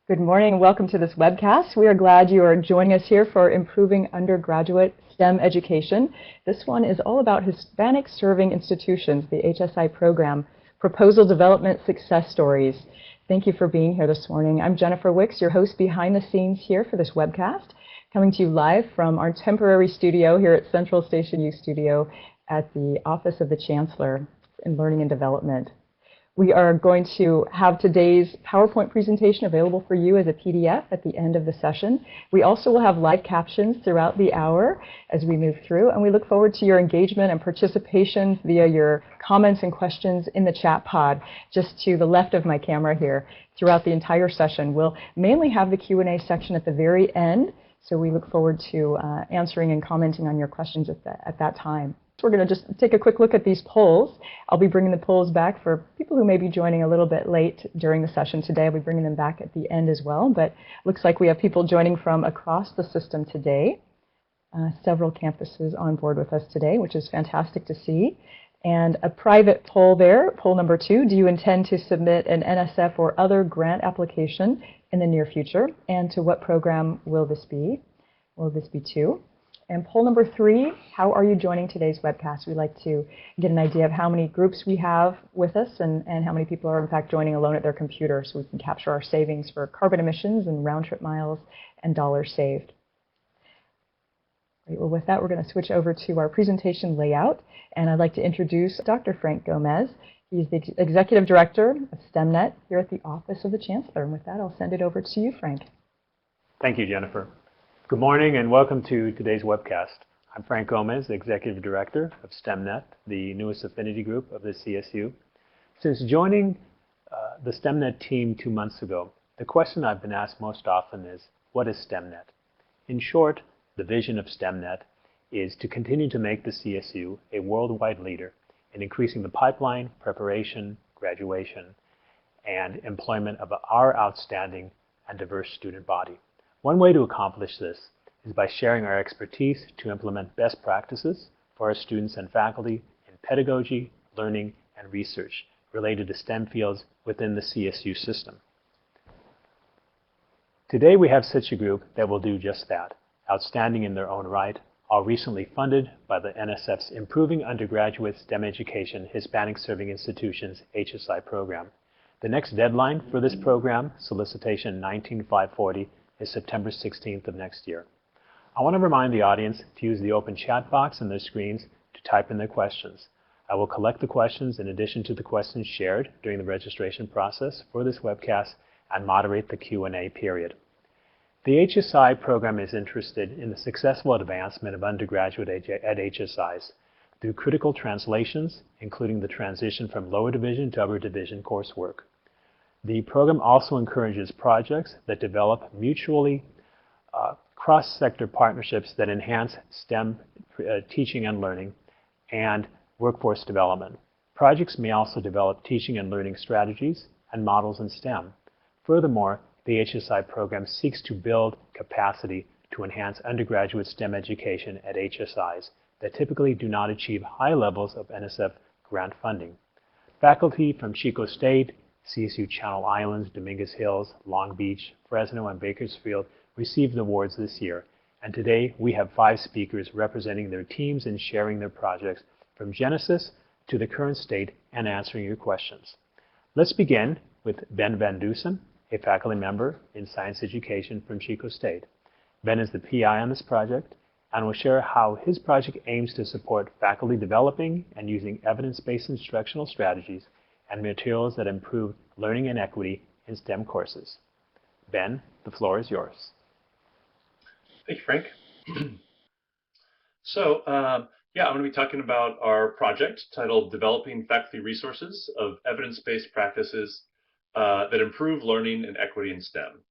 Good morning and welcome to this webcast. We are glad you are joining us here for Improving Undergraduate STEM Education. This one is all about Hispanic-Serving Institutions, the HSI program, Proposal Development Success Stories. Thank you for being here this morning. I'm Jennifer Wicks, your host behind the scenes here for this webcast, coming to you live from our temporary studio here at Central Station U Studio at the Office of the Chancellor in Learning and Development. We are going to have today's PowerPoint presentation available for you as a PDF at the end of the session. We also will have live captions throughout the hour as we move through, and we look forward to your engagement and participation via your comments and questions in the chat pod just to the left of my camera here throughout the entire session. We'll mainly have the Q&A section at the very end, so we look forward to answering and commenting on your questions at that time. We're going to just take a quick look at these polls. I'll be bringing the polls back for people who may be joining a little bit late during the session today. I'll be bringing them back at the end as well, but looks like we have people joining from across the system today. Several campuses on board with us today, which is fantastic to see. And a private poll there, poll number 2, do you intend to submit an NSF or other grant application in the near future? And to what program will this be? Will this be to? And poll number 3, how are you joining today's webcast? We'd like to get an idea of how many groups we have with us and how many people are in fact joining alone at their computer so we can capture our savings for carbon emissions and round trip miles and dollars saved. Great. Well, with that, we're going to switch over to our presentation layout. And I'd like to introduce Dr. Frank Gomez. He's the Executive Director of STEMnet here at the Office of the Chancellor. And with that, I'll send it over to you, Frank. Thank you, Jennifer. Good morning and welcome to today's webcast. I'm Frank Gomez, the Executive Director of STEMnet, the newest affinity group of the CSU. Since joining the STEMnet team 2 months ago, the question I've been asked most often is, what is STEMnet? In short, the vision of STEMnet is to continue to make the CSU a worldwide leader in increasing the pipeline, preparation, graduation, and employment of our outstanding and diverse student body. One way to accomplish this is by sharing our expertise to implement best practices for our students and faculty in pedagogy, learning, and research related to STEM fields within the CSU system. Today we have such a group that will do just that, outstanding in their own right, all recently funded by the NSF's Improving Undergraduate STEM Education Hispanic-Serving Institutions HSI program. The next deadline for this program, solicitation 19540, is September 16th of next year. I want to remind the audience to use the open chat box on their screens to type in their questions. I will collect the questions in addition to the questions shared during the registration process for this webcast and moderate the Q&A period. The HSI program is interested in the successful advancement of undergraduate at HSIs through critical translations, including the transition from lower division to upper division coursework. The program also encourages projects that develop mutually cross-sector partnerships that enhance STEM teaching and learning and workforce development. Projects may also develop teaching and learning strategies and models in STEM. Furthermore, the HSI program seeks to build capacity to enhance undergraduate STEM education at HSIs that typically do not achieve high levels of NSF grant funding. Faculty from Chico State, CSU Channel Islands, Dominguez Hills, Long Beach, Fresno, and Bakersfield received awards this year, and today we have 5 speakers representing their teams and sharing their projects from genesis to the current state and answering your questions. Let's begin with Ben Van Dusen, a faculty member in science education from Chico State. Ben is the PI on this project and will share how his project aims to support faculty developing and using evidence-based instructional strategies and materials that improve learning and equity in STEM courses. Ben, the floor is yours. Thank you, Frank. I'm going to be talking about our project titled Developing Faculty Resources of Evidence-Based Practices that Improve Learning and Equity in STEM.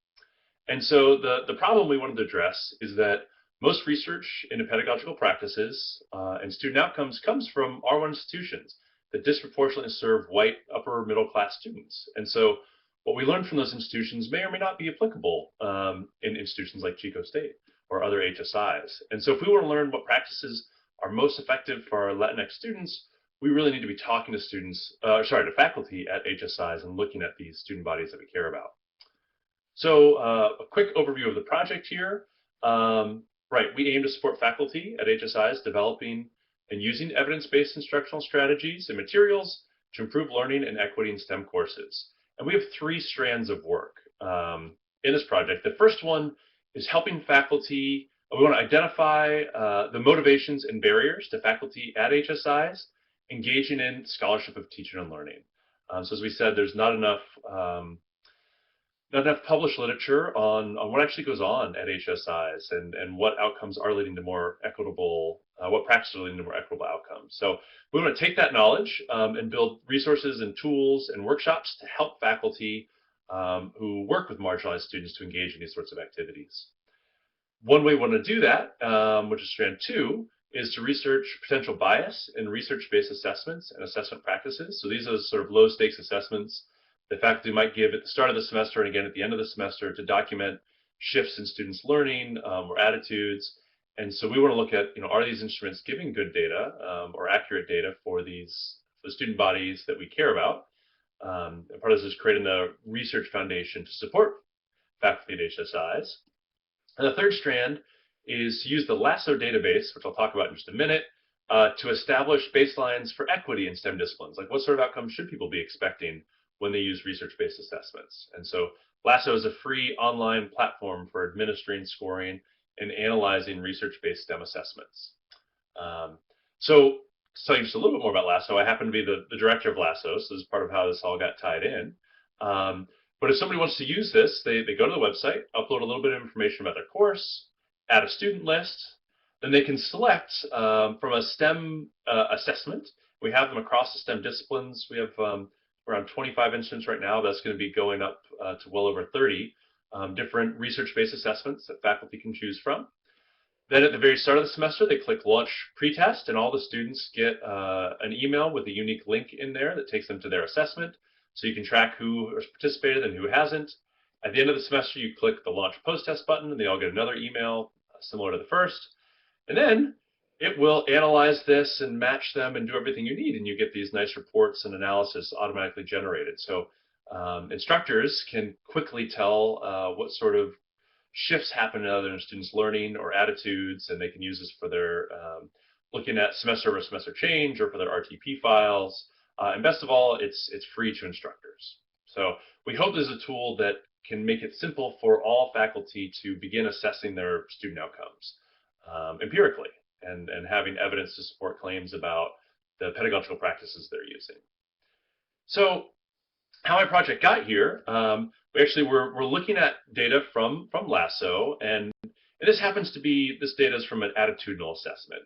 And so the problem we wanted to address is that most research into pedagogical practices and student outcomes comes from R1 institutions that disproportionately serve white upper middle class students. And so what we learn from those institutions may or may not be applicable in institutions like Chico State or other HSIs. And so if we want to learn what practices are most effective for our Latinx students, we really need to be talking to faculty at HSIs and looking at these student bodies that we care about. So a quick overview of the project here. Right, we aim to support faculty at HSI's developing and using evidence-based instructional strategies and materials to improve learning and equity in STEM courses. And we have 3 strands of work in this project. The first one is helping faculty. We want to identify the motivations and barriers to faculty at HSIs engaging in scholarship of teaching and learning. So as we said, there's not enough published literature on what actually goes on at HSIs and what outcomes are leading to more equitable, what practices are leading to more equitable outcomes. So we want to take that knowledge and build resources and tools and workshops to help faculty who work with marginalized students to engage in these sorts of activities. One way we want to do that, which is strand 2, is to research potential bias in research-based assessments and assessment practices. So these are sort of low-stakes assessments the faculty might give at the start of the semester and again at the end of the semester to document shifts in students' learning or attitudes. And so we want to look at, are these instruments giving good data or accurate data for the student bodies that we care about? And part of this is creating the research foundation to support faculty at HSIs. And the third strand is to use the LASSO database, which I'll talk about in just a minute, to establish baselines for equity in STEM disciplines. Like what sort of outcomes should people be expecting when they use research-based assessments? And so LASSO is a free online platform for administering, scoring, and analyzing research-based STEM assessments. So to tell you just a little bit more about LASSO, I happen to be the director of LASSO, so this is part of how this all got tied in. But if somebody wants to use this, they go to the website, upload a little bit of information about their course, add a student list, then they can select from a STEM assessment. We have them across the STEM disciplines. We have around 25 instruments right now. That's going to be going up to well over 30 different research-based assessments that faculty can choose from. Then at the very start of the semester, they click Launch Pretest, and all the students get an email with a unique link in there that takes them to their assessment. So you can track who has participated and who hasn't. At the end of the semester, you click the Launch Post-Test button, and they all get another email similar to the first. And then it will analyze this and match them and do everything you need, and you get these nice reports and analysis automatically generated. So instructors can quickly tell what sort of shifts happen in other students' learning or attitudes, and they can use this for their looking at semester over semester change or for their RTP files. And best of all, it's free to instructors. So we hope this is a tool that can make it simple for all faculty to begin assessing their student outcomes empirically and having evidence to support claims about the pedagogical practices they're using. So how my project got here, we actually we're looking at data from LASSO, and this happens to be, this data is from an attitudinal assessment,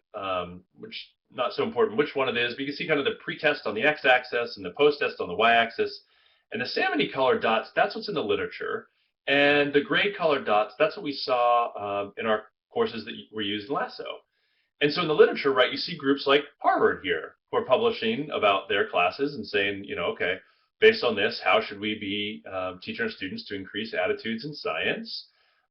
which not so important which one it is, but you can see kind of the pre-test on the x-axis and the post-test on the y-axis. And the salmon colored dots, that's what's in the literature. And the gray colored dots, that's what we saw in our courses that were used in LASSO. And so in the literature, right, you see groups like Harvard here who are publishing about their classes and saying, okay, based on this, how should we be teaching our students to increase attitudes in science?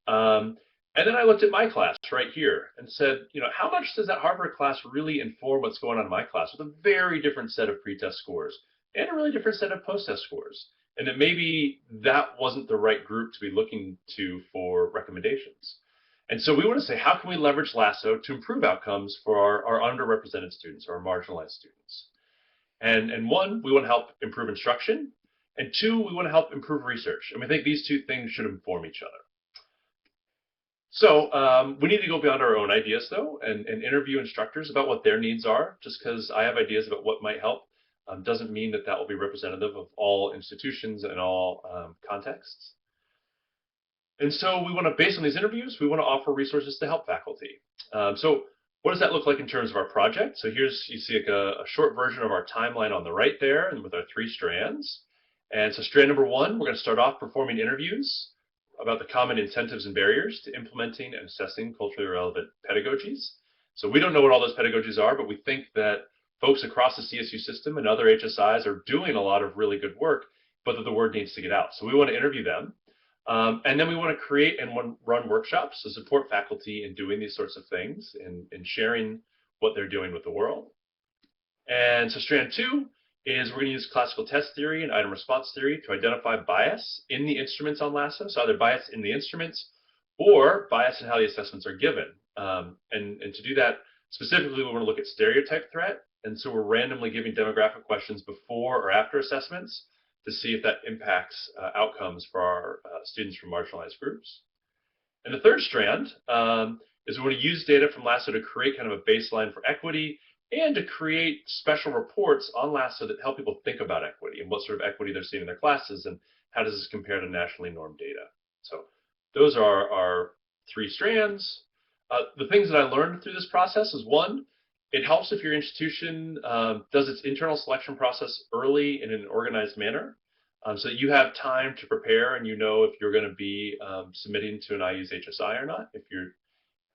And then I looked at my class right here and said, how much does that Harvard class really inform what's going on in my class with a very different set of pre-test scores and a really different set of post-test scores? And that maybe that wasn't the right group to be looking to for recommendations. And so we want to say, how can we leverage LASSO to improve outcomes for our underrepresented students or our marginalized students? And one, we want to help improve instruction. And two, we want to help improve research. And we think these two things should inform each other. So we need to go beyond our own ideas, though, and interview instructors about what their needs are. Just because I have ideas about what might help doesn't mean that that will be representative of all institutions and all contexts. And so we want to, based on these interviews, we want to offer resources to help faculty. So what does that look like in terms of our project? So here's, you see like a short version of our timeline on the right there, and with our 3 strands. And so strand number 1, we're going to start off performing interviews about the common incentives and barriers to implementing and assessing culturally relevant pedagogies. So we don't know what all those pedagogies are, but we think that folks across the CSU system and other HSIs are doing a lot of really good work, but that the word needs to get out. So we want to interview them. And then we want to create and run workshops to support faculty in doing these sorts of things and sharing what they're doing with the world. And so strand 2 is we're going to use classical test theory and item response theory to identify bias in the instruments on LASSO, so either bias in the instruments or bias in how the assessments are given. And to do that, specifically, we want to look at stereotype threat, and so we're randomly giving demographic questions before or after assessments to see if that impacts outcomes for our students from marginalized groups. And the third strand is we want to use data from LASSO to create kind of a baseline for equity and to create special reports on LASSO that help people think about equity and what sort of equity they're seeing in their classes and how does this compare to nationally normed data. So those are our three strands. The things that I learned through this process is, one, it helps if your institution does its internal selection process early in an organized manner, so that you have time to prepare and you know if you're going to be submitting to an IU's HSI or not, if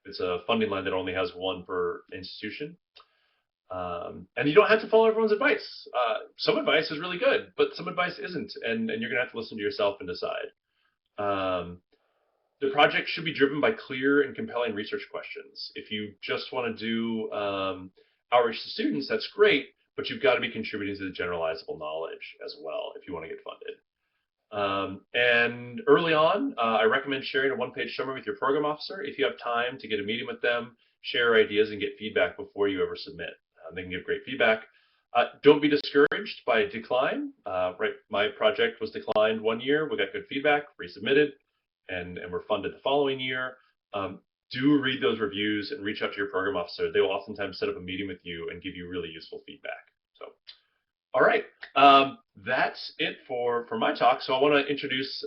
it's a funding line that only has one per institution. And you don't have to follow everyone's advice. Some advice is really good, but some advice isn't, and you're going to have to listen to yourself and decide. The project should be driven by clear and compelling research questions. If you just want to do outreach to students, that's great, but you've got to be contributing to the generalizable knowledge as well if you want to get funded. And early on, I recommend sharing a one-page summary with your program officer. If you have time to get a meeting with them, share ideas and get feedback before you ever submit. They can give great feedback. Don't be discouraged by decline. Right, my project was declined one year. We got good feedback, resubmitted, and we're funded the following year. Do read those reviews and reach out to your program officer. They will oftentimes set up a meeting with you and give you really useful feedback. So, all right, that's it for my talk. So I want to introduce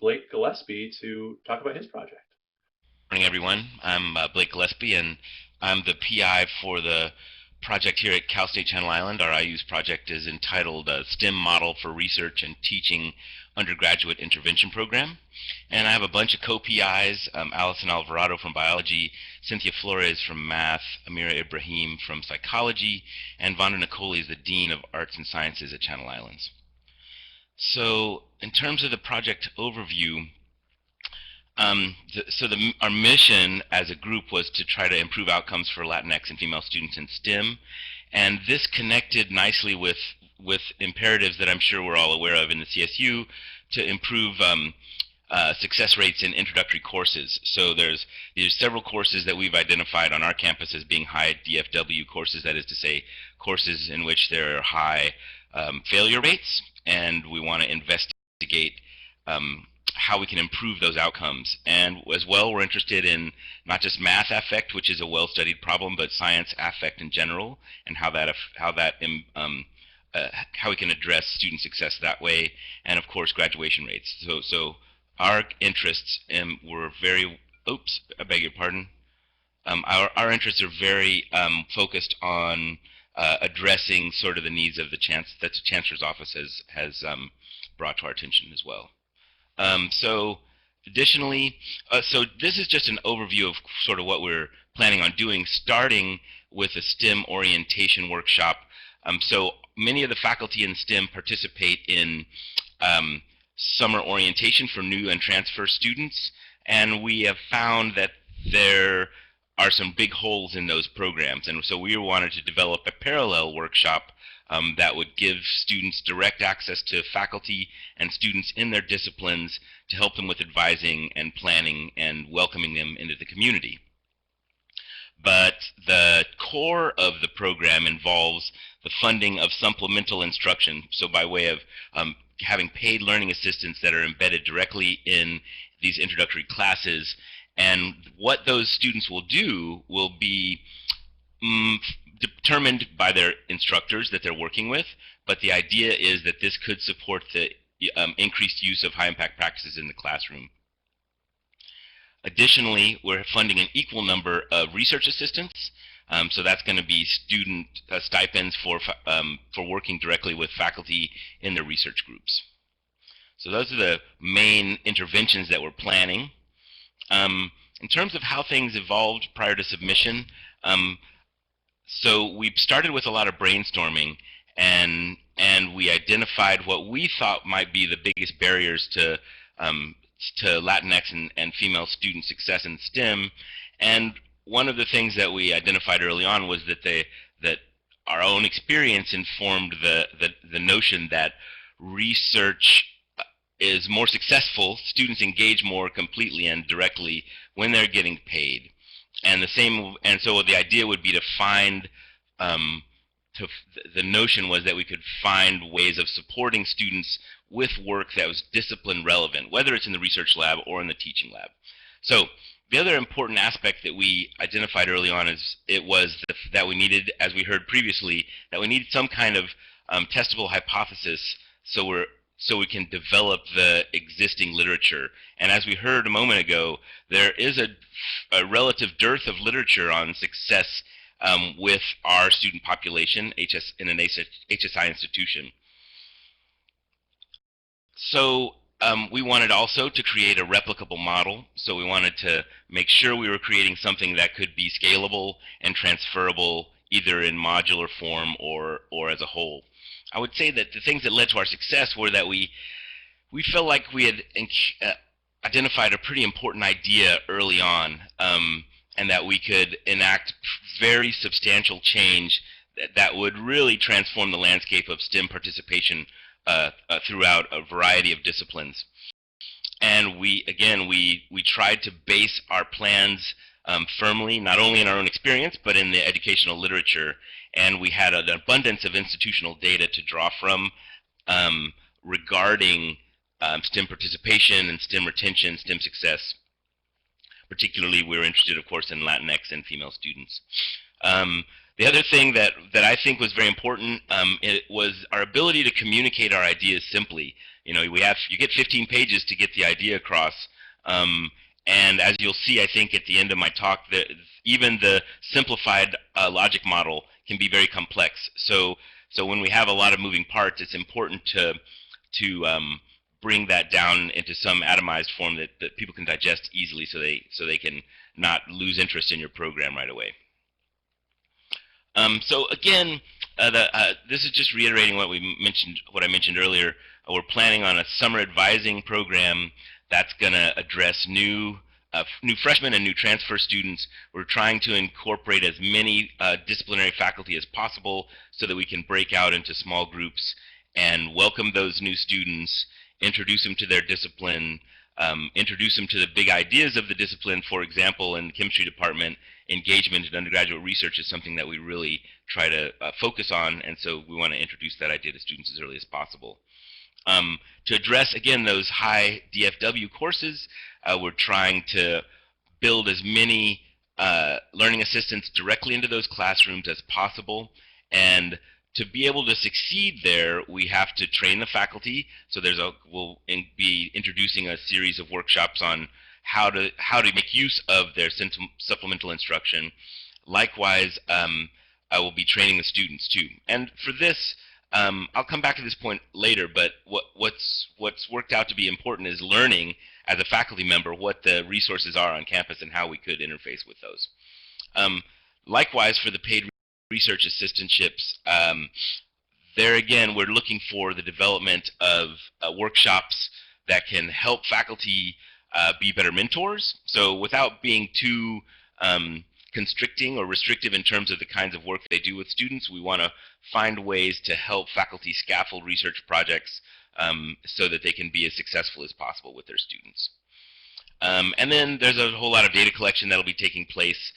Blake Gillespie to talk about his project. Good morning, everyone. I'm Blake Gillespie, and I'm the PI for the project here at Cal State Channel Island. Our IU's project is entitled STEM Model for Research and Teaching Undergraduate-Intervention Program. And I have a bunch of co-PIs, Allison Alvarado from Biology, Cynthia Flores from Math, Amira Ibrahim from Psychology, and Vonda Nicoli is the Dean of Arts and Sciences at Channel Islands. So in terms of the project overview, our mission as a group was to try to improve outcomes for Latinx and female students in STEM, and this connected nicely with imperatives that I'm sure we're all aware of in the CSU to improve success rates in introductory courses. So there's several courses that we've identified on our campus as being high DFW courses, that is to say courses in which there are high failure rates, and we want to investigate how we can improve those outcomes. And as well, we're interested in not just math affect, which is a well-studied problem, but science affect in general, and how we can address student success that way, and of course graduation rates. So our interests were very, I beg your pardon. Our interests are very focused on addressing sort of the needs of that the Chancellor's Office has brought to our attention as well. So additionally, so this is just an overview of sort of what we're planning on doing, starting with a STEM orientation workshop. So many of the faculty in STEM participate in summer orientation for new and transfer students, and we have found that there are some big holes in those programs, and so we wanted to develop a parallel workshop that would give students direct access to faculty and students in their disciplines to help them with advising and planning and welcoming them into the community. But the core of the program involves the funding of supplemental instruction, so by way of having paid learning assistants that are embedded directly in these introductory classes. And what those students will do will be determined by their instructors that they're working with, but the idea is that this could support the increased use of high-impact practices in the classroom. Additionally, we're funding an equal number of research assistants, so that's going to be student stipends for working directly with faculty in their research groups. So those are the main interventions that we're planning. In terms of how things evolved prior to submission, so we started with a lot of brainstorming, and we identified what we thought might be the biggest barriers to Latinx and female student success in STEM. And one of the things that we identified early on was that our own experience informed the notion that research is more successful, students engage more completely and directly when they're getting paid. And so the idea would be to find, the notion was that we could find ways of supporting students with work that was discipline relevant, whether it's in the research lab or in the teaching lab. So the other important aspect that we identified early on was that we needed, as we heard previously, that we needed some kind of testable hypothesis so we can develop the existing literature. And as we heard a moment ago, there is a relative dearth of literature on success with our student population in an HSI institution. So we wanted also to create a replicable model. So we wanted to make sure we were creating something that could be scalable and transferable either in modular form or as a whole. I would say that the things that led to our success were that we felt like we had identified a pretty important idea early on, and that we could enact very substantial change that would really transform the landscape of STEM participation throughout a variety of disciplines. And we tried to base our plans firmly, not only in our own experience, but in the educational literature. And we had an abundance of institutional data to draw from regarding STEM participation and STEM retention, STEM success. Particularly, we were interested, of course, in Latinx and female students. The other thing that I think was very important it was our ability to communicate our ideas simply. You know, you get 15 pages to get the idea across. And as you'll see, I think at the end of my talk, that even the simplified logic model can be very complex. So when we have a lot of moving parts, it's important to bring that down into some atomized form that people can digest easily, so they can not lose interest in your program right away. So again, this is just reiterating what I mentioned earlier. We're planning on a summer advising program that's going to address new freshmen and new transfer students. We're trying to incorporate as many disciplinary faculty as possible so that we can break out into small groups and welcome those new students, introduce them to their discipline, introduce them to the big ideas of the discipline. For example, in the chemistry department, engagement in undergraduate research is something that we really try to focus on, and so we want to introduce that idea to students as early as possible. To address, again, those high DFW courses, we're trying to build as many learning assistants directly into those classrooms as possible. And to be able to succeed there, we have to train the faculty. So we'll be introducing a series of workshops on how to make use of their supplemental instruction. Likewise, I will be training the students too. And for this, I'll come back to this point later, but what's worked out to be important is learning as a faculty member what the resources are on campus and how we could interface with those. Likewise, for the paid research assistantships, there again, we're looking for the development of workshops that can help faculty be better mentors. So without being too constricting or restrictive in terms of the kinds of work they do with students, we want to find ways to help faculty scaffold research projects so that they can be as successful as possible with their students. And then there's a whole lot of data collection that will be taking place.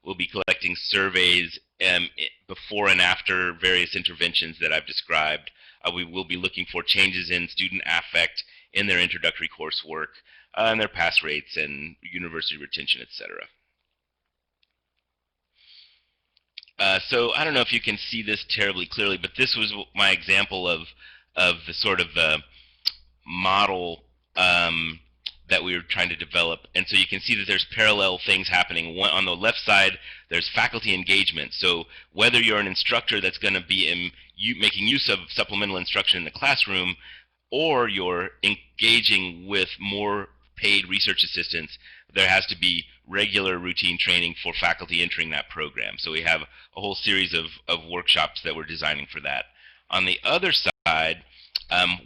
We'll be collecting surveys before and after various interventions that I've described. We will be looking for changes in student affect in their introductory coursework, and their pass rates and university retention, etc. So I don't know if you can see this terribly clearly, but this was my example of the sort of model that we were trying to develop. And so you can see that there's parallel things happening. One, on the left side, there's faculty engagement. So whether you're an instructor that's going to be making use of supplemental instruction in the classroom, or you're engaging with more paid research assistants, there has to be regular routine training for faculty entering that program. So we have a whole series of workshops that we're designing for that. On the other side,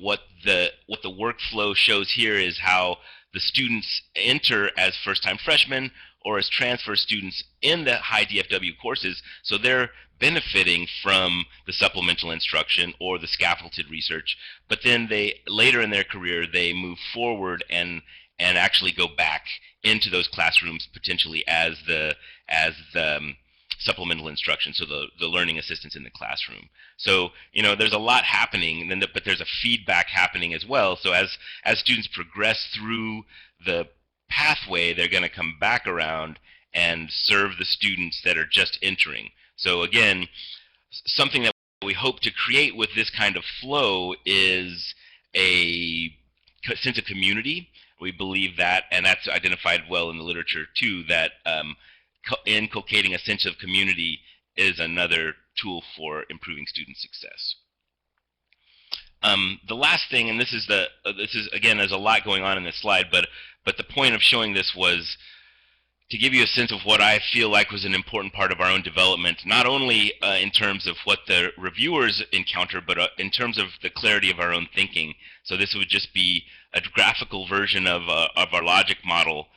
what the workflow shows here is how the students enter as first-time freshmen or as transfer students in the high DFW courses. So they're benefiting from the supplemental instruction or the scaffolded research, but then later in their career they move forward and actually go back into those classrooms potentially as the supplemental instruction, so the learning assistants in the classroom. So there's a lot happening, but there's a feedback happening as well. So as students progress through the pathway, they're going to come back around and serve the students that are just entering. So again, something that we hope to create with this kind of flow is a sense of community. We believe that, and that's identified well in the literature too, that inculcating a sense of community is another tool for improving student success. The last thing, and this is again, there's a lot going on in this slide, but the point of showing this was to give you a sense of what I feel like was an important part of our own development, not only in terms of what the reviewers encounter, but in terms of the clarity of our own thinking. So this would just be a graphical version of our logic model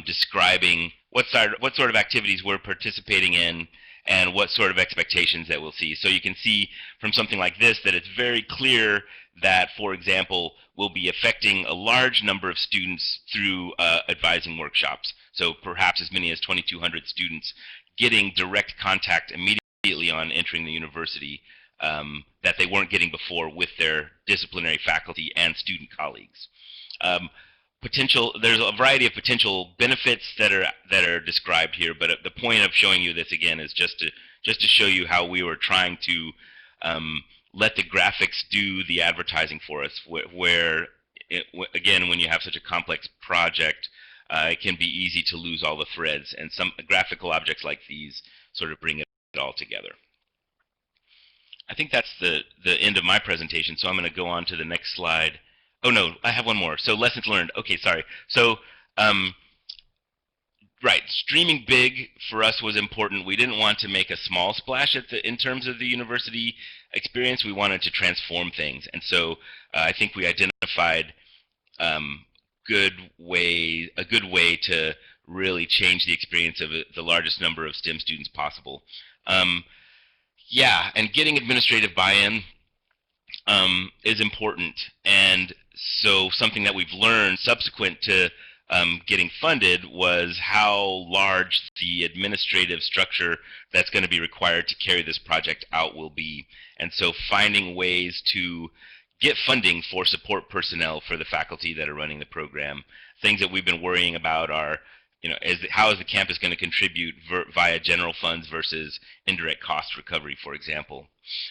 describing what sort of activities we're participating in and what sort of expectations that we'll see. So you can see from something like this that it's very clear that, for example, we'll be affecting a large number of students through advising workshops. So perhaps as many as 2,200 students getting direct contact immediately on entering the university that they weren't getting before with their disciplinary faculty and student colleagues. There's a variety of potential benefits that are described here, but the point of showing you this again is just to show you how we were trying to let the graphics do the advertising for us, again, when you have such a complex project, it can be easy to lose all the threads, and some graphical objects like these sort of bring it all together. I think that's the end of my presentation, so I'm going to go on to the next slide. Oh no, I have one more. So lessons learned. Okay, sorry. So, right, streaming big for us was important. We didn't want to make a small splash in terms of the university experience. We wanted to transform things, and so I think we identified a good way to really change the experience of the largest number of STEM students possible. Yeah, and getting administrative buy-in is important, and so something that we've learned subsequent to getting funded was how large the administrative structure that's going to be required to carry this project out will be. And so finding ways to get funding for support personnel for the faculty that are running the program. Things that we've been worrying about are, how is the campus going to contribute via general funds versus indirect cost recovery, for example.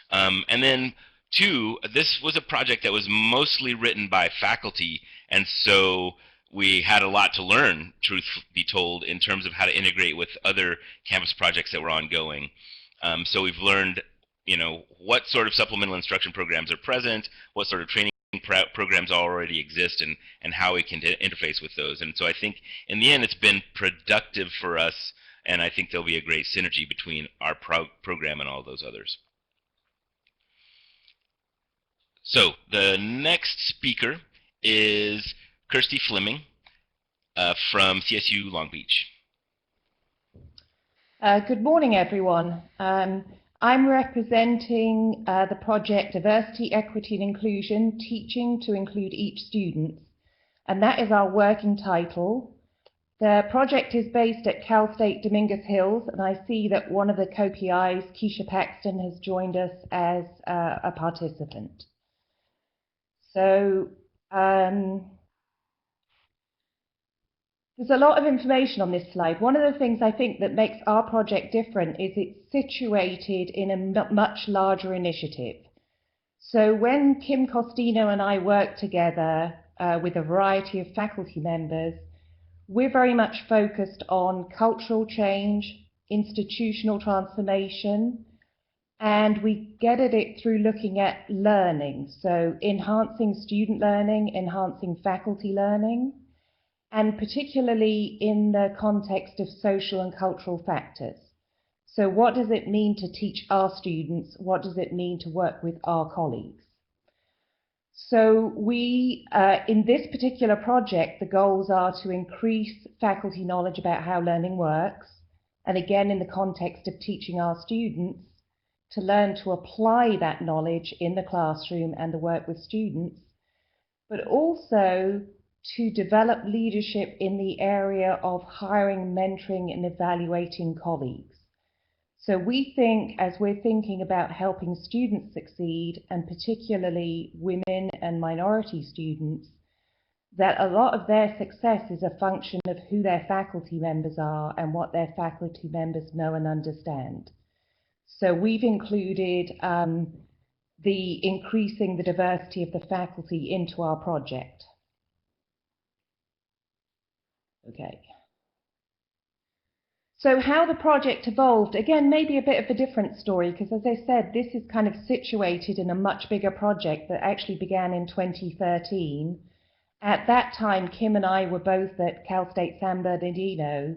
And then two, this was a project that was mostly written by faculty, and so we had a lot to learn, truth be told, in terms of how to integrate with other campus projects that were ongoing. So we've learned, what sort of supplemental instruction programs are present, what sort of training programs already exist, and how we can interface with those. And so I think in the end it's been productive for us, and I think there'll be a great synergy between our program and all those others. So the next speaker is Kirsten Fleming from CSU Long Beach. Good morning, everyone. I'm representing the project Diversity, Equity and Inclusion, Teaching to Include Each Student, and that is our working title. The project is based at Cal State Dominguez Hills, and I see that one of the co-PIs, Keisha Paxton, has joined us as a participant. So there's a lot of information on this slide. One of the things I think that makes our project different is it's situated in a much larger initiative. So when Kim Costino and I work together with a variety of faculty members, we're very much focused on cultural change, institutional transformation, and we get at it through looking at learning. So enhancing student learning, enhancing faculty learning, and particularly in the context of social and cultural factors. So what does it mean to teach our students? What does it mean to work with our colleagues? So we, in this particular project, the goals are to increase faculty knowledge about how learning works, and again in the context of teaching our students, to learn to apply that knowledge in the classroom and the work with students, but also to develop leadership in the area of hiring, mentoring, and evaluating colleagues. So we think, as we're thinking about helping students succeed, and particularly women and minority students, that a lot of their success is a function of who their faculty members are and what their faculty members know and understand. So we've included the increasing the diversity of the faculty into our project. Okay. So how the project evolved, again, maybe a bit of a different story, because as I said, this is kind of situated in a much bigger project that actually began in 2013. At that time, Kim and I were both at Cal State San Bernardino,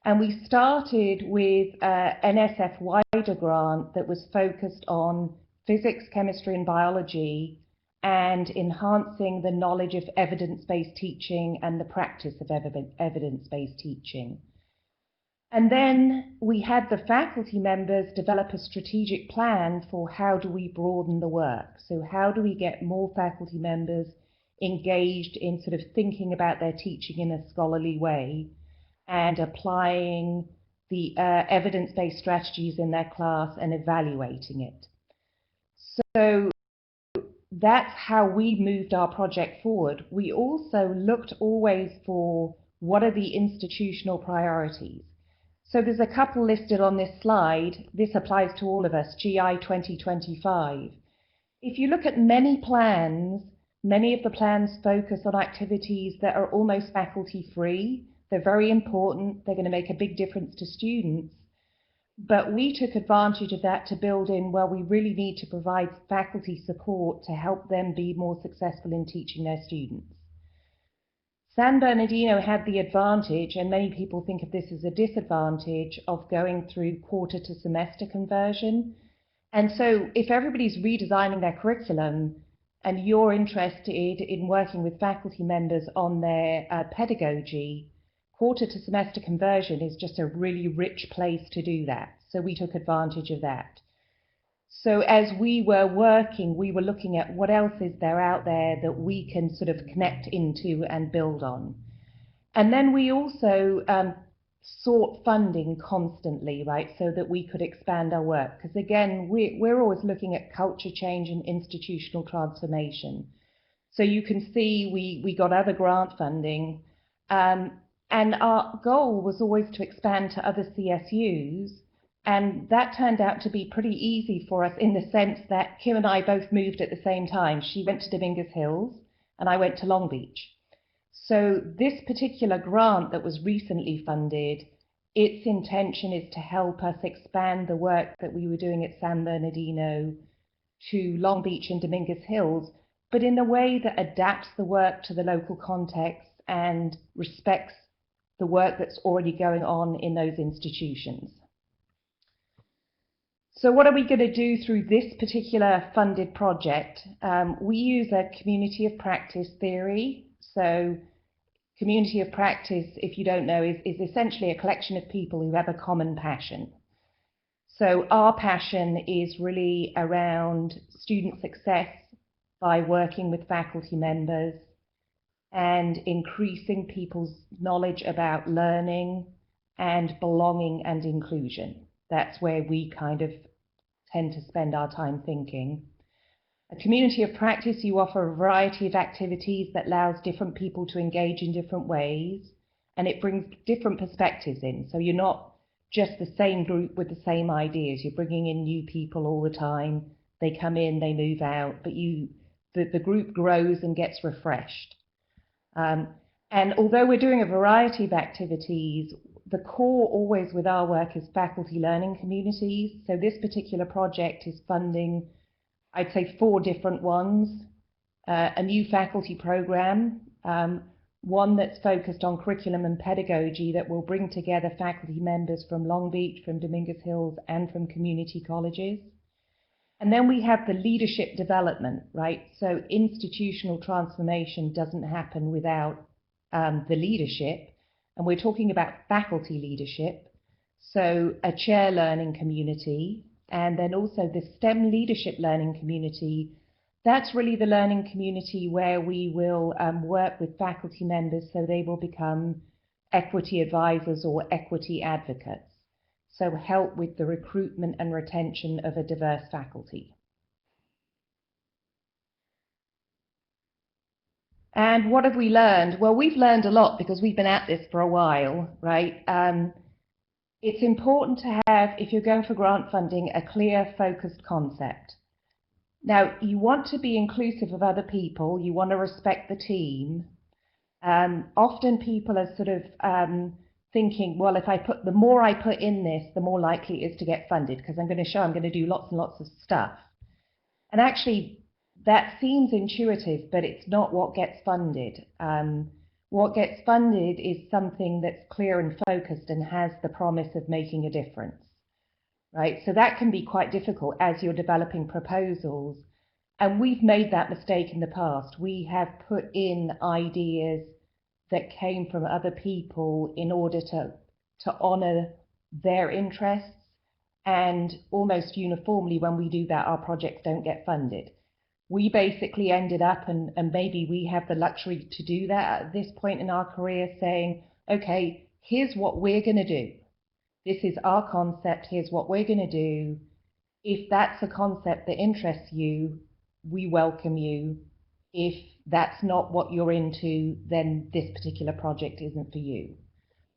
and we started with an SF-wider grant that was focused on physics, chemistry, and biology, and enhancing the knowledge of evidence-based teaching and the practice of evidence-based teaching. And then we had the faculty members develop a strategic plan for how do we broaden the work. So how do we get more faculty members engaged in sort of thinking about their teaching in a scholarly way and applying the evidence-based strategies in their class and evaluating it. So that's how we moved our project forward. We also looked always for what are the institutional priorities. So there's a couple listed on this slide. This applies to all of us, GI 2025. If you look at many plans, many of the plans focus on activities that are almost faculty free. They're very important. They're going to make a big difference to students. But we took advantage of that to build in, well, we really need to provide faculty support to help them be more successful in teaching their students. San Bernardino had the advantage, and many people think of this as a disadvantage, of going through quarter to semester conversion. And so if everybody's redesigning their curriculum and you're interested in working with faculty members on their pedagogy, quarter to semester conversion is just a really rich place to do that. So we took advantage of that. So as we were working, we were looking at what else is there out there that we can sort of connect into and build on. And then we also sought funding constantly, right, so that we could expand our work. Because again, we're always looking at culture change and institutional transformation. So you can see we got other grant funding. And our goal was always to expand to other CSUs. And that turned out to be pretty easy for us in the sense that Kim and I both moved at the same time. She went to Dominguez Hills and I went to Long Beach. So this particular grant that was recently funded, its intention is to help us expand the work that we were doing at San Bernardino to Long Beach and Dominguez Hills, but in a way that adapts the work to the local context and respects the work that's already going on in those institutions. So what are we going to do through this particular funded project? We use a community of practice theory. So community of practice, if you don't know, is essentially a collection of people who have a common passion. So our passion is really around student success by working with faculty members and increasing people's knowledge about learning and belonging and inclusion. That's where we kind of tend to spend our time thinking. A community of practice, you offer a variety of activities that allows different people to engage in different ways, and it brings different perspectives in. So you're not just the same group with the same ideas. You're bringing in new people all the time. They come in, they move out, but the group grows and gets refreshed. And although we're doing a variety of activities, the core always with our work is faculty learning communities. So this particular project is funding, I'd say, 4 different ones. A new faculty program, one that's focused on curriculum and pedagogy that will bring together faculty members from Long Beach, from Dominguez Hills, and from community colleges. And then we have the leadership development, right? So institutional transformation doesn't happen without the leadership. And we're talking about faculty leadership. So a chair learning community and then also the STEM leadership learning community. That's really the learning community where we will work with faculty members so they will become equity advisors or equity advocates. So help with the recruitment and retention of a diverse faculty. And what have we learned? Well, we've learned a lot because we've been at this for a while, right? It's important to have, if you're going for grant funding, a clear, focused concept. Now, you want to be inclusive of other people. You want to respect the team. Often people are sort of thinking, well, if I put, the more I put in this, the more likely it is to get funded because I'm going to show I'm going to do lots and lots of stuff. And actually, that seems intuitive, but it's not what gets funded. What gets funded is something that's clear and focused and has the promise of making a difference, right? So that can be quite difficult as you're developing proposals. And we've made that mistake in the past. We have put in ideas that came from other people in order to honor their interests. And almost uniformly, when we do that, our projects don't get funded. We basically ended up, and maybe we have the luxury to do that at this point in our career, saying, okay, here's what we're going to do. This is our concept. Here's what we're going to do. If that's a concept that interests you, we welcome you. If that's not what you're into, then this particular project isn't for you.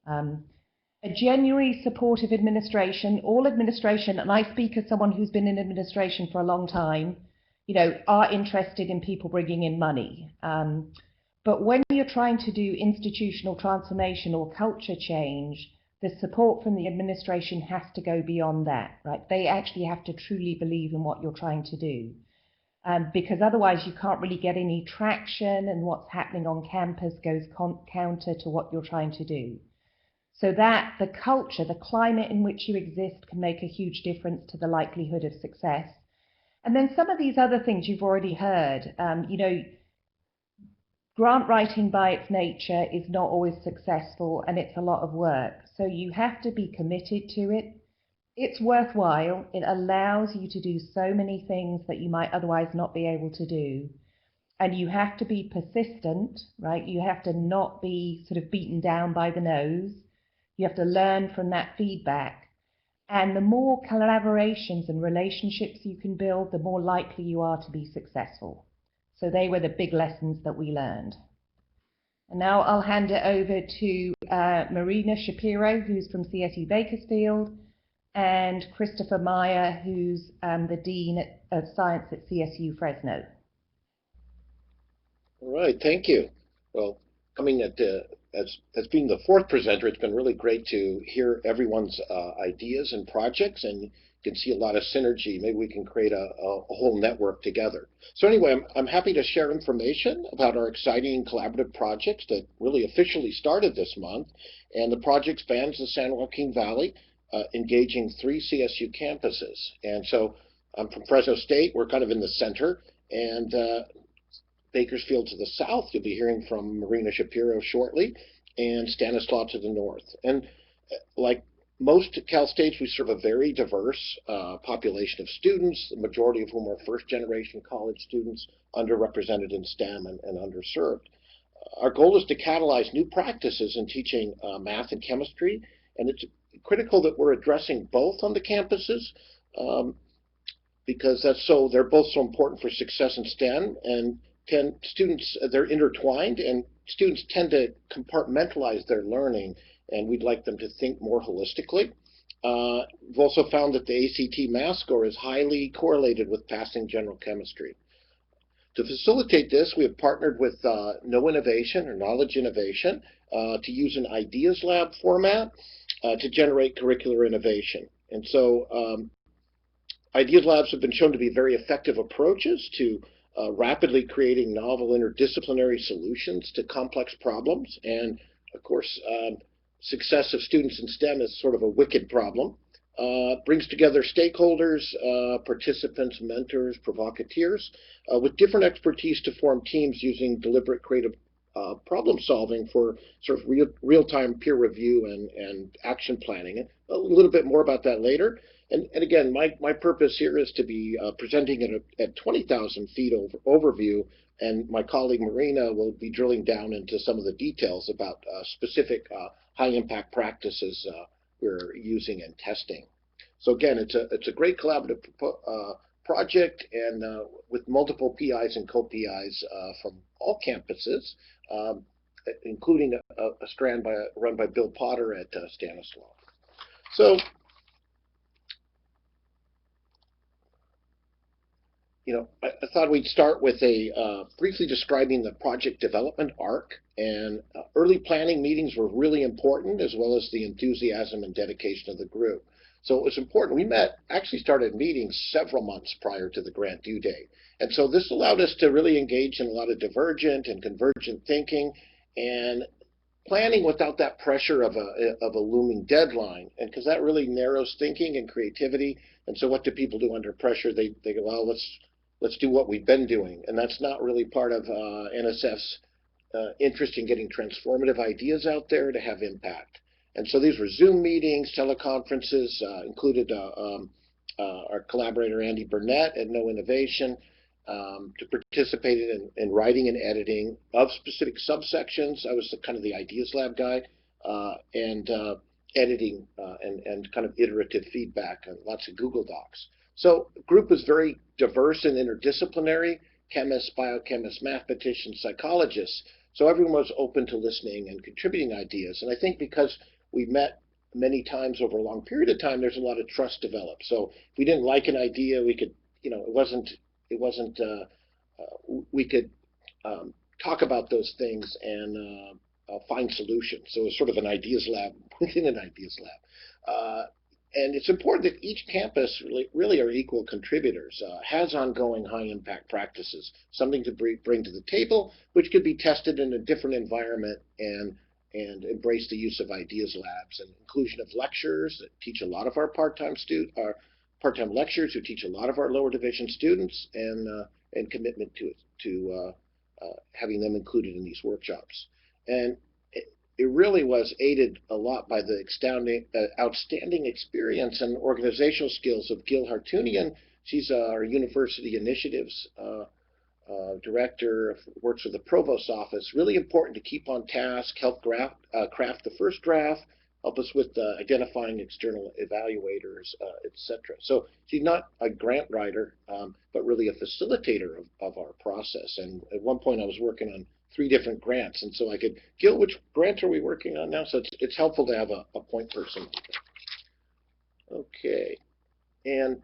A genuinely supportive administration, all administration, and I speak as someone who's been in administration for a long time, you know, are interested in people bringing in money. But when you're trying to do institutional transformation or culture change, the support from the administration has to go beyond that, right? They actually have to truly believe in what you're trying to do. Because otherwise you can't really get any traction, and what's happening on campus goes counter to what you're trying to do. So that the culture, the climate in which you exist can make a huge difference to the likelihood of success. And then some of these other things you've already heard, you know, grant writing by its nature is not always successful, and it's a lot of work. So you have to be committed to it. It's worthwhile. It allows you to do so many things that you might otherwise not be able to do. And you have to be persistent, right? You have to not be sort of beaten down by the nose. You have to learn from that feedback. And the more collaborations and relationships you can build, the more likely you are to be successful. So they were the big lessons that we learned. And now I'll hand it over to Marina Shapiro, who's from CSU Bakersfield, and Christopher Meyer, who's the Dean of Science at CSU Fresno. All right, thank you. Well, coming at as being the fourth presenter, it's been really great to hear everyone's ideas and projects, and you can see a lot of synergy. Maybe we can create a whole network together. So anyway, I'm happy to share information about our exciting collaborative projects that really officially started this month. And the project spans the San Joaquin Valley, engaging 3 CSU campuses. And so I'm from Fresno State. We're kind of in the center. And Bakersfield to the south, you'll be hearing from Marina Shapiro shortly, and Stanislaus to the north. And like most Cal States, we serve a very diverse population of students, the majority of whom are first-generation college students, underrepresented in STEM and underserved. Our goal is to catalyze new practices in teaching math and chemistry, and it's critical that we're addressing both on the campuses because they're both so important for success in STEM, and they're intertwined, and students tend to compartmentalize their learning, and we'd like them to think more holistically. We've also found that the ACT math score is highly correlated with passing general chemistry. To facilitate this, we have partnered with Innovation or Knowledge Innovation to use an Ideas Lab format to generate curricular innovation. And so Ideas Labs have been shown to be very effective approaches to rapidly creating novel interdisciplinary solutions to complex problems. And of course, success of students in STEM is sort of a wicked problem. Brings together stakeholders, participants, mentors, provocateurs, with different expertise to form teams using deliberate creative problem solving for sort of real-time peer review and action planning. A little bit more about that later. And again, my purpose here is to be presenting it at 20,000 feet overview, and my colleague Marina will be drilling down into some of the details about specific high-impact practices we're using and testing. So again, it's a great collaborative project, and with multiple PIs and co-PIs from all campuses, including a strand run by Bill Potter at Stanislaus. So, I thought we'd start with briefly describing the project development arc. And early planning meetings were really important, as well as the enthusiasm and dedication of the group. So it was important. We actually started meetings several months prior to the grant due date. And so this allowed us to really engage in a lot of divergent and convergent thinking and planning without that pressure of a looming deadline. And because that really narrows thinking and creativity. And so what do people do under pressure? They go, well, let's do what we've been doing. And that's not really part of NSF's interest in getting transformative ideas out there to have impact. And so these were Zoom meetings, teleconferences, included our collaborator Andy Burnett at No Innovation, to participate in writing and editing of specific subsections. I was kind of the ideas lab guy, and editing and kind of iterative feedback and lots of Google Docs. So the group was very diverse and interdisciplinary: chemists, biochemists, mathematicians, psychologists. So everyone was open to listening and contributing ideas. And I think because we met many times over a long period of time, there's a lot of trust developed. So if we didn't like an idea, we could, we could talk about those things and find solutions. So it's sort of an ideas lab within an ideas lab. And it's important that each campus really are equal contributors, has ongoing high-impact practices, something to bring to the table, which could be tested in a different environment, and embrace the use of ideas labs and inclusion of lecturers that teach a lot of our part-time lecturers who teach a lot of our lower division students, and commitment to having them included in these workshops. And it really was aided a lot by the outstanding experience and organizational skills of Gil Hartunian. She's our university initiatives director, works with the provost's office. Really important to keep on task, help craft the first draft, help us with identifying external evaluators, etc. So she's not a grant writer, but really a facilitator of our process. And at one point I was working on 3 different grants, and so I could, Gil, which grant are we working on now? So it's helpful to have a point person. Okay, and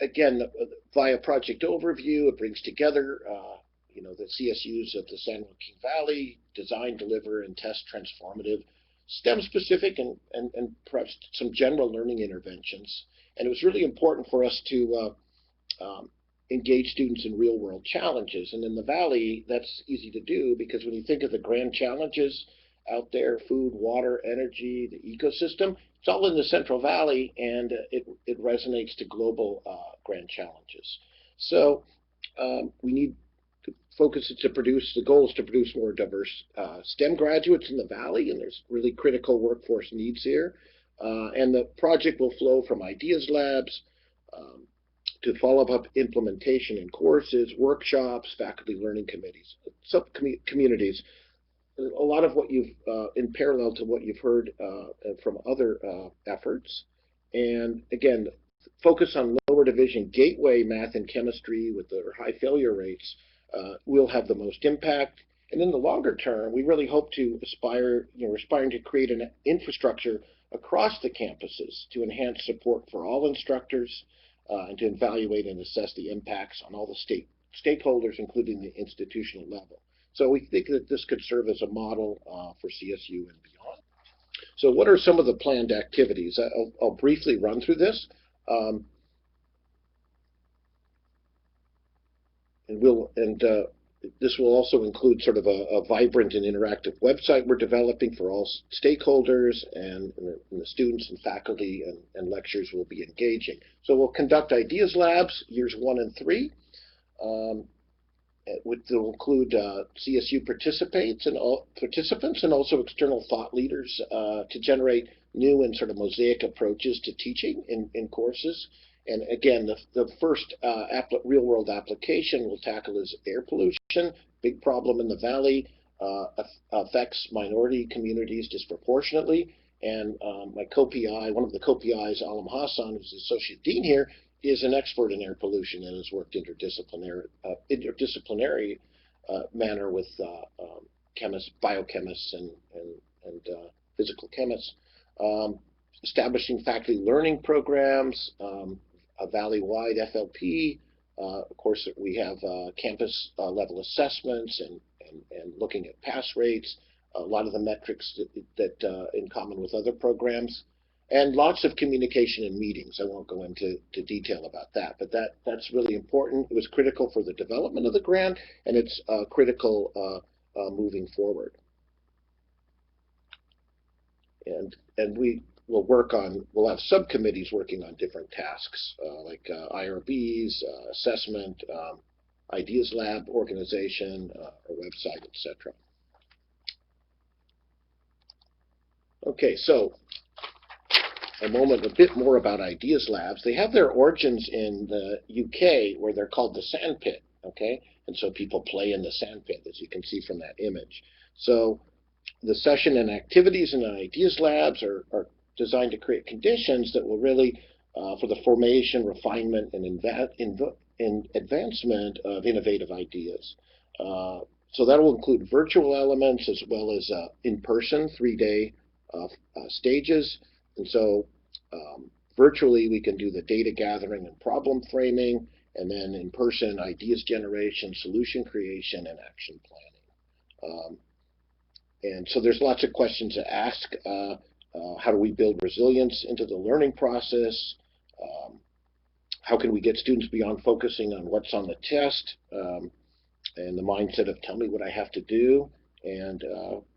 again, via project overview, it brings together the CSUs of the San Joaquin Valley, design, deliver, and test transformative, STEM-specific, and perhaps some general learning interventions. And it was really important for us to engage students in real-world challenges. And in the Valley, that's easy to do, because when you think of the grand challenges out there, food, water, energy, the ecosystem, it's all in the Central Valley, and it resonates to global grand challenges. So we need to focus it to produce, the goal is to produce more diverse STEM graduates in the Valley, and there's really critical workforce needs here. And the project will flow from ideas labs to follow-up implementation in courses, workshops, faculty learning committees, sub-communities. A lot of what you've, in parallel to what you've heard from other efforts. And again, focus on lower division gateway math and chemistry with their high failure rates will have the most impact. And in the longer term, we really hope to we're aspiring to create an infrastructure across the campuses to enhance support for all instructors, and to evaluate and assess the impacts on all the stakeholders, including the institutional level. So we think that this could serve as a model for CSU and beyond. So what are some of the planned activities? I'll briefly run through this. This will also include sort of a vibrant and interactive website we're developing for all stakeholders, and the students and faculty and lecturers will be engaging. So we'll conduct ideas labs, years 1 and 3. which will include CSU participants and also external thought leaders to generate new and sort of mosaic approaches to teaching in courses. And again, the first real-world application we'll tackle is air pollution, big problem in the Valley, affects minority communities disproportionately. And my co-PI, one of the co-PIs, Alam Hassan, who's the associate dean here, is an expert in air pollution and has worked interdisciplinary manner with chemists, biochemists, and physical chemists. Establishing faculty learning programs, a valley-wide FLP. Of course, we have campus level assessments and looking at pass rates, a lot of the metrics that in common with other programs, and lots of communication and meetings. I won't go into detail about that, but that's really important. It was critical for the development of the grant, and it's critical moving forward. And we'll have subcommittees working on different tasks like IRBs, assessment, ideas lab organization, a website, etc. Okay, so a bit more about ideas labs. They have their origins in the UK, where they're called the sandpit. Okay, and so people play in the sandpit, as you can see from that image. So the session and activities in the ideas labs are designed to create conditions that will really, for the formation, refinement, and advancement of innovative ideas. So that will include virtual elements as well as in-person 3-day stages. And so virtually we can do the data gathering and problem framing, and then in person ideas generation, solution creation, and action planning. And so there's lots of questions to ask. How do we build resilience into the learning process? How can we get students beyond focusing on what's on the test and the mindset of tell me what I have to do? And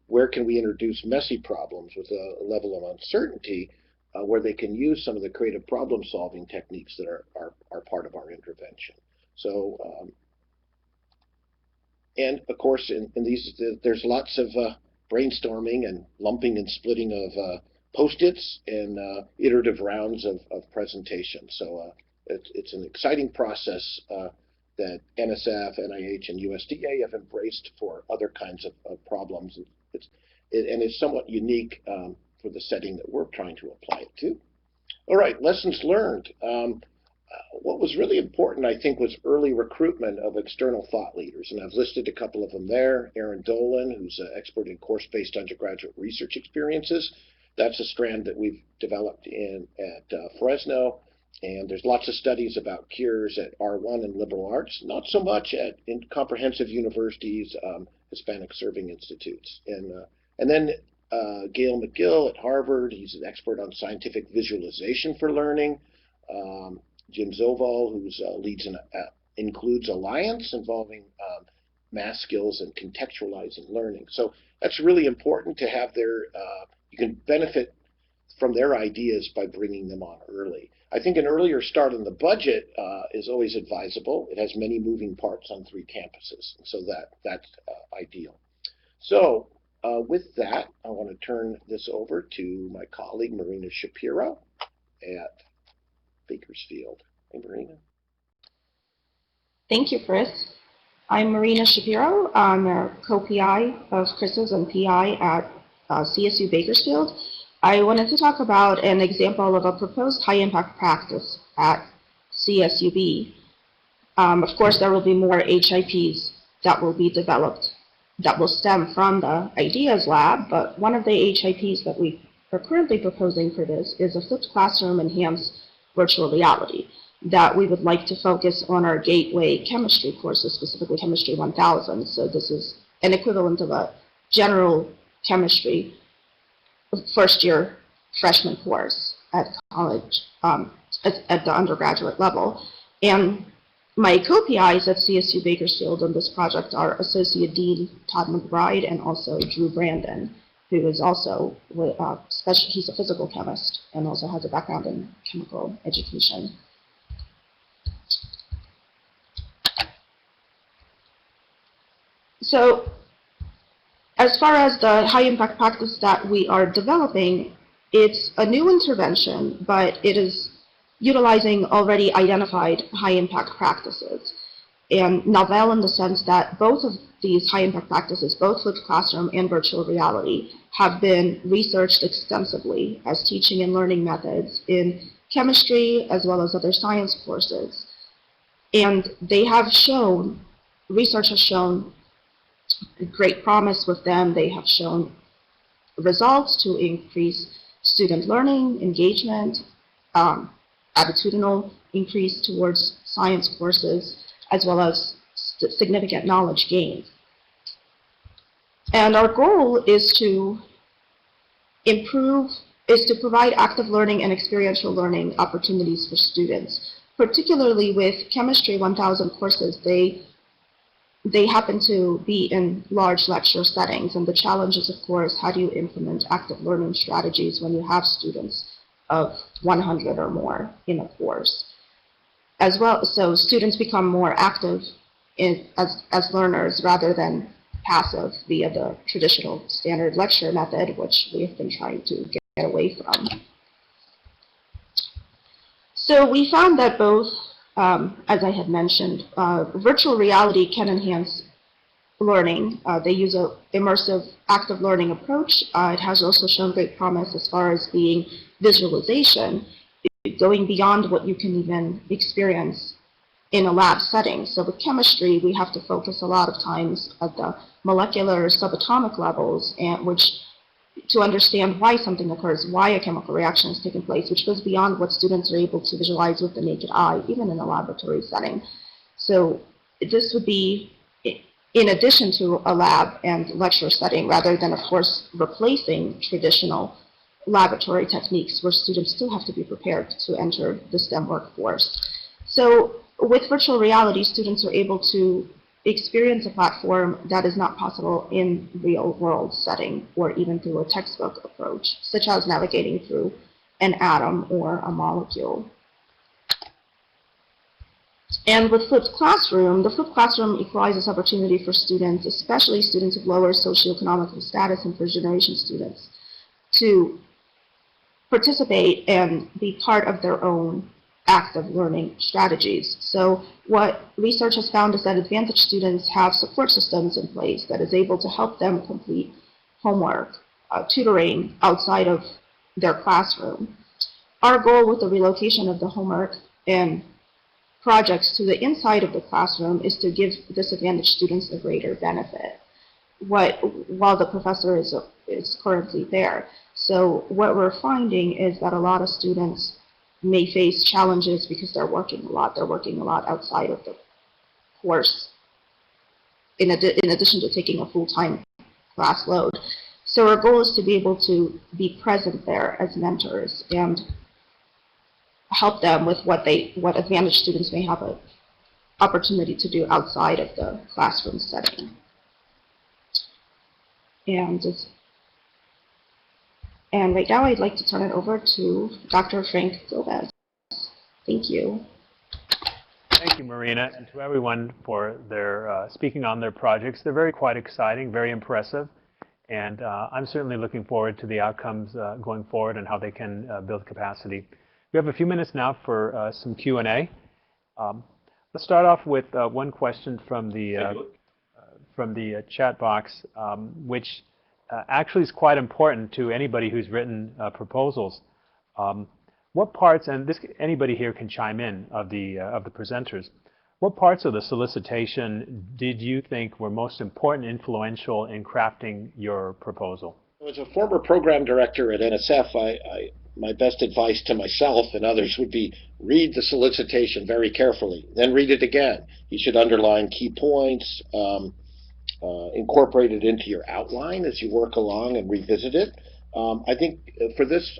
where can we introduce messy problems with a level of uncertainty where they can use some of the creative problem-solving techniques that are part of our intervention? So, and of course, in these, there's lots of brainstorming and lumping and splitting of post-its and iterative rounds of presentation. So it's an exciting process that NSF, NIH, and USDA have embraced for other kinds of problems. And it's somewhat unique for the setting that we're trying to apply it to. All right, lessons learned. What was really important, I think, was early recruitment of external thought leaders, and I've listed a couple of them there. Aaron Dolan, who's an expert in course-based undergraduate research experiences. That's a strand that we've developed at Fresno, and there's lots of studies about cures at R1 and liberal arts, not so much at comprehensive universities, Hispanic-Serving institutes. And then Gail McGill at Harvard, he's an expert on scientific visualization for learning. Jim Zoval, who includes Alliance involving math skills and contextualizing learning. So that's really important to have you can benefit from their ideas by bringing them on early. I think an earlier start on the budget is always advisable. It has many moving parts on 3 campuses, so that's ideal. So with that, I want to turn this over to my colleague, Marina Shapiro at Bakersfield. Hey, Marina. Thank you, Chris. I'm Marina Shapiro. I'm a co-PI of Chris's and PI at CSU Bakersfield. I wanted to talk about an example of a proposed high-impact practice at CSUB. Of course, there will be more HIPs that will be developed that will stem from the Ideas Lab, but one of the HIPs that we are currently proposing for this is a flipped classroom enhanced virtual reality that we would like to focus on our gateway chemistry courses, specifically Chemistry 1000. So this is an equivalent of a general chemistry first-year freshman course at college, at the undergraduate level. And my co-PIs at CSU Bakersfield on this project are Associate Dean Todd McBride and also Drew Brandon, who is also, he's a physical chemist and also has a background in chemical education. So as far as the high impact practice that we are developing, it's a new intervention, but it is utilizing already identified high impact practices. And novel in the sense that both of these high impact practices, both flipped classroom and virtual reality, have been researched extensively as teaching and learning methods in chemistry as well as other science courses. And they have shown, research has shown great promise with them. They have shown results to increase student learning, engagement, attitudinal increase towards science courses, as well as significant knowledge gains. And our goal is to provide active learning and experiential learning opportunities for students, particularly with Chemistry 1000 courses. They happen to be in large lecture settings, and the challenge is, of course, how do you implement active learning strategies when you have students of 100 or more in a course? As well, so students become more active as learners rather than passive via the traditional standard lecture method, which we have been trying to get away from. So we found that both, as I had mentioned, virtual reality can enhance learning. They use an immersive active learning approach. It has also shown great promise as far as being visualization, going beyond what you can even experience in a lab setting. So with chemistry, we have to focus a lot of times at the molecular subatomic levels, and to understand why something occurs, why a chemical reaction is taking place, which goes beyond what students are able to visualize with the naked eye, even in a laboratory setting. So this would be in addition to a lab and lecture setting, rather than, of course, replacing traditional laboratory techniques where students still have to be prepared to enter the STEM workforce. So with virtual reality, students are able to experience a platform that is not possible in real-world setting or even through a textbook approach, such as navigating through an atom or a molecule. And with flipped classroom, the flipped classroom equalizes opportunity for students, especially students of lower socioeconomic status and first-generation students, to participate and be part of their own active learning strategies. So what research has found is that advantaged students have support systems in place that is able to help them complete homework, tutoring outside of their classroom. Our goal with the relocation of the homework and projects to the inside of the classroom is to give disadvantaged students a greater benefit while the professor is currently there. So what we're finding is that a lot of students may face challenges because they're working a lot. They're working a lot outside of the course, in addition to taking a full-time class load. So our goal is to be able to be present there as mentors and help them with what advantaged students may have an opportunity to do outside of the classroom setting. And right now, I'd like to turn it over to Dr. Frank Gomez. Thank you. Thank you, Marina, and to everyone for their speaking on their projects. They're quite exciting, very impressive, and I'm certainly looking forward to the outcomes going forward and how they can build capacity. We have a few minutes now for some Q&A. Let's start off with one question from the chat box, which actually is quite important to anybody who's written proposals. What parts, and anybody here can chime in of the presenters, what parts of the solicitation did you think were most important, influential in crafting your proposal? As a former program director at NSF, my best advice to myself and others would be read the solicitation very carefully, then read it again. You should underline key points, incorporate it into your outline as you work along and revisit it. I think for this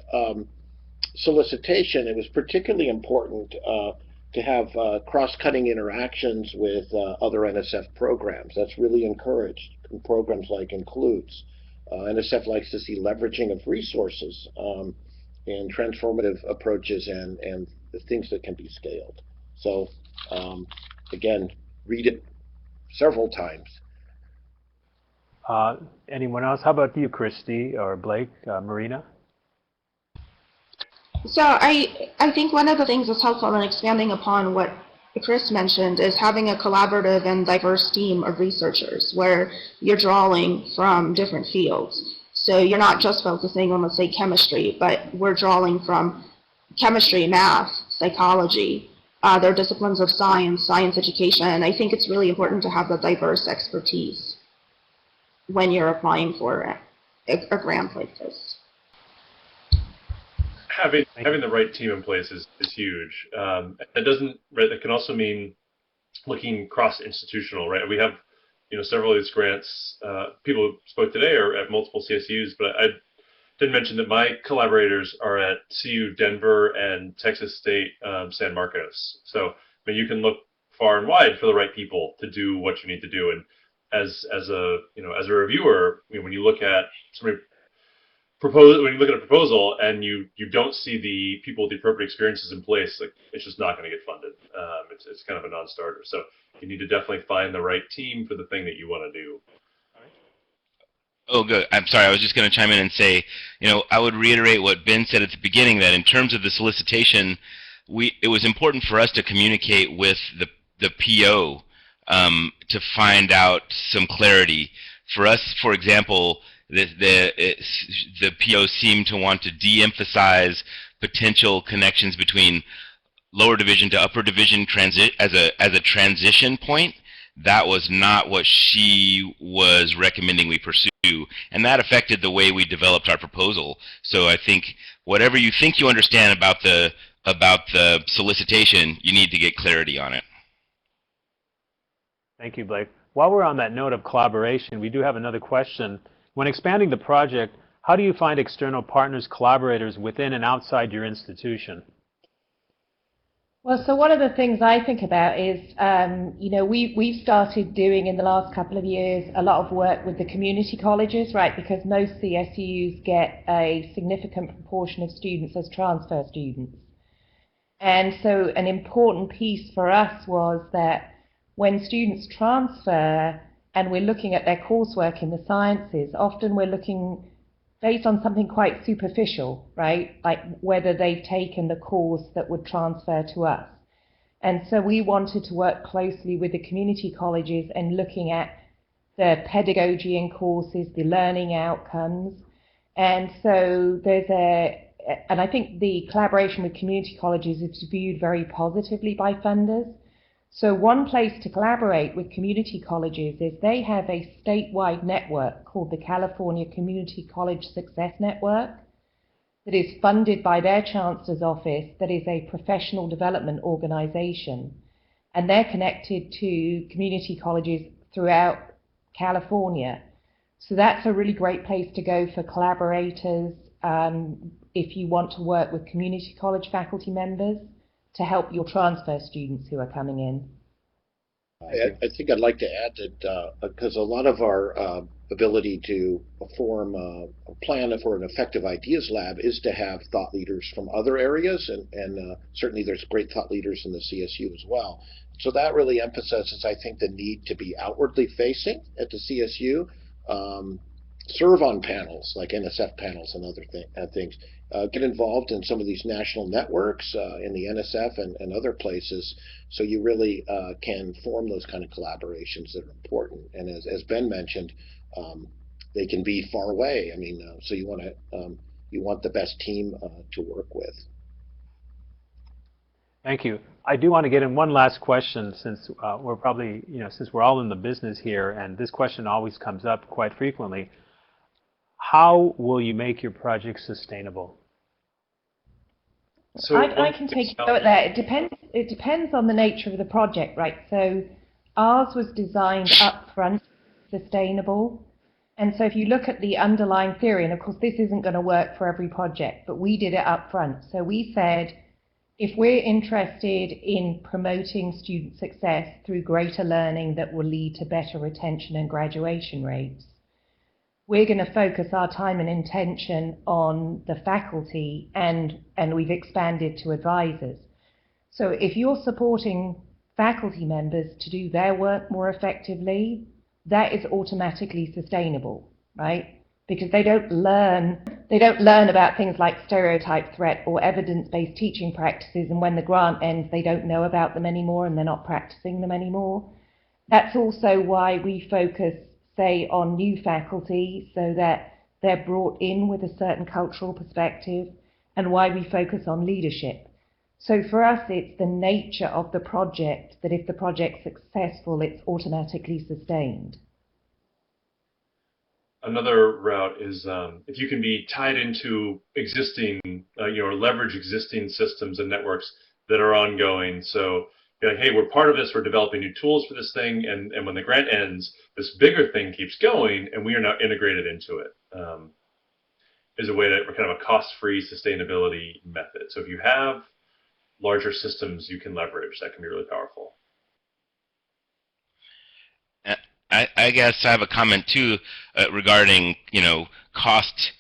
solicitation, it was particularly important to have cross-cutting interactions with other NSF programs. That's really encouraged in programs like Includes. NSF likes to see leveraging of resources and transformative approaches and the things that can be scaled. So again, read it several times. Anyone else? How about you, Christy or Blake, Marina? So I think one of the things that's helpful in expanding upon what Chris mentioned is having a collaborative and diverse team of researchers where you're drawing from different fields. So you're not just focusing on, let's say, chemistry, but we're drawing from chemistry, math, psychology, other disciplines of science, science education. And I think it's really important to have the diverse expertise when you're applying for a grant like this. Having the right team in place is huge. That can also mean looking cross-institutional, right? We have, several of these grants. People who spoke today are at multiple CSUs, but I didn't mention that my collaborators are at CU Denver and Texas State San Marcos. So you can look far and wide for the right people to do what you need to do. And as a reviewer, when you look at when you look at a proposal and you don't see the people with the appropriate experiences in place, it's just not going to get funded. It's kind of a non-starter. So you need to definitely find the right team for the thing that you want to do. Oh, good. I'm sorry. I was just going to chime in and say, I would reiterate what Ben said at the beginning, that in terms of the solicitation, it was important for us to communicate with the PO to find out some clarity. For us, for example, the PO seemed to want to de-emphasize potential connections between lower division to upper division as a transition point. That was not what she was recommending we pursue, and that affected the way we developed our proposal. So I think whatever you think you understand about the solicitation, you need to get clarity on it. Thank you, Blake. While we're on that note of collaboration, we do have another question. When expanding the project, how do you find external partners, collaborators within and outside your institution? Well, so one of the things I think about is, we've started doing in the last couple of years a lot of work with the community colleges, right? Because most CSUs get a significant proportion of students as transfer students. And so an important piece for us was that when students transfer and we're looking at their coursework in the sciences, often we're looking based on something quite superficial, right? Like whether they've taken the course that would transfer to us. And so we wanted to work closely with the community colleges and looking at the pedagogy in courses, the learning outcomes. And so and I think the collaboration with community colleges is viewed very positively by funders. So one place to collaborate with community colleges is they have a statewide network called the California Community College Success Network that is funded by their Chancellor's Office, that is a professional development organization. And they're connected to community colleges throughout California. So that's a really great place to go for collaborators if you want to work with community college faculty members to help your transfer students who are coming in. I think I'd like to add that because a lot of our ability to form a plan for an effective ideas lab is to have thought leaders from other areas, and certainly there's great thought leaders in the CSU as well. So that really emphasizes, I think, the need to be outwardly facing at the CSU, serve on panels like NSF panels and other things. Get involved in some of these national networks in the NSF and other places, so you really can form those kind of collaborations that are important. And as Ben mentioned, they can be far away. I mean, so you want the best team to work with. Thank you. I do want to get in one last question, since we're probably, since we're all in the business here, and this question always comes up quite frequently. How will you make your project sustainable? So I can take a go at that. It depends on the nature of the project, right? So ours was designed upfront, sustainable. And so if you look at the underlying theory, and of course this isn't going to work for every project, but we did it upfront. So we said, if we're interested in promoting student success through greater learning that will lead to better retention and graduation rates, we're going to focus our time and intention on the faculty, and we've expanded to advisors. So if you're supporting faculty members to do their work more effectively, that is automatically sustainable, right? Because they don't learn about things like stereotype threat or evidence-based teaching practices, and when the grant ends, they don't know about them anymore and they're not practicing them anymore. That's also why we focus, say, on new faculty so that they're brought in with a certain cultural perspective, and why we focus on leadership. So for us, it's the nature of the project that if the project's successful, it's automatically sustained. Another route is if you can be tied into existing, or leverage existing systems and networks that are ongoing. So, like, hey, we're part of this, we're developing new tools for this thing, and when the grant ends, this bigger thing keeps going, and we are now integrated into it. Is a way to kind of a cost-free sustainability method. So if you have larger systems you can leverage, that can be really powerful. I guess I have a comment too regarding, cost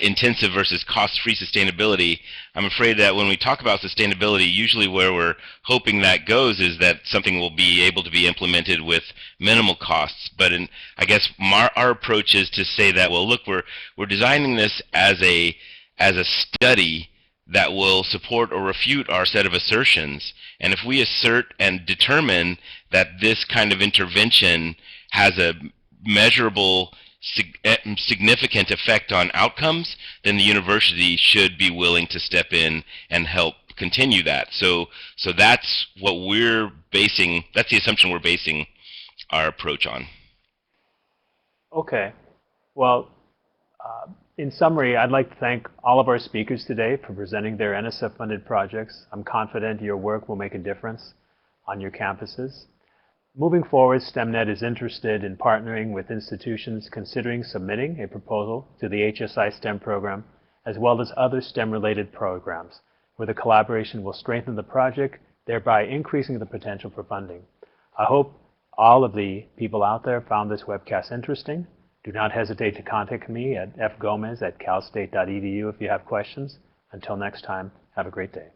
intensive versus cost-free sustainability. I'm afraid that when we talk about sustainability, usually where we're hoping that goes is that something will be able to be implemented with minimal costs. But I guess our approach is to say that, well, look, we're designing this as a study that will support or refute our set of assertions. And if we assert and determine that this kind of intervention has a measurable, significant effect on outcomes, then the university should be willing to step in and help continue that. So that's what that's the assumption we're basing our approach on. Okay. Well, in summary, I'd like to thank all of our speakers today for presenting their NSF-funded projects. I'm confident your work will make a difference on your campuses. Moving forward, STEMnet is interested in partnering with institutions considering submitting a proposal to the HSI STEM program, as well as other STEM-related programs, where the collaboration will strengthen the project, thereby increasing the potential for funding. I hope all of the people out there found this webcast interesting. Do not hesitate to contact me at fgomez@calstate.edu if you have questions. Until next time, have a great day.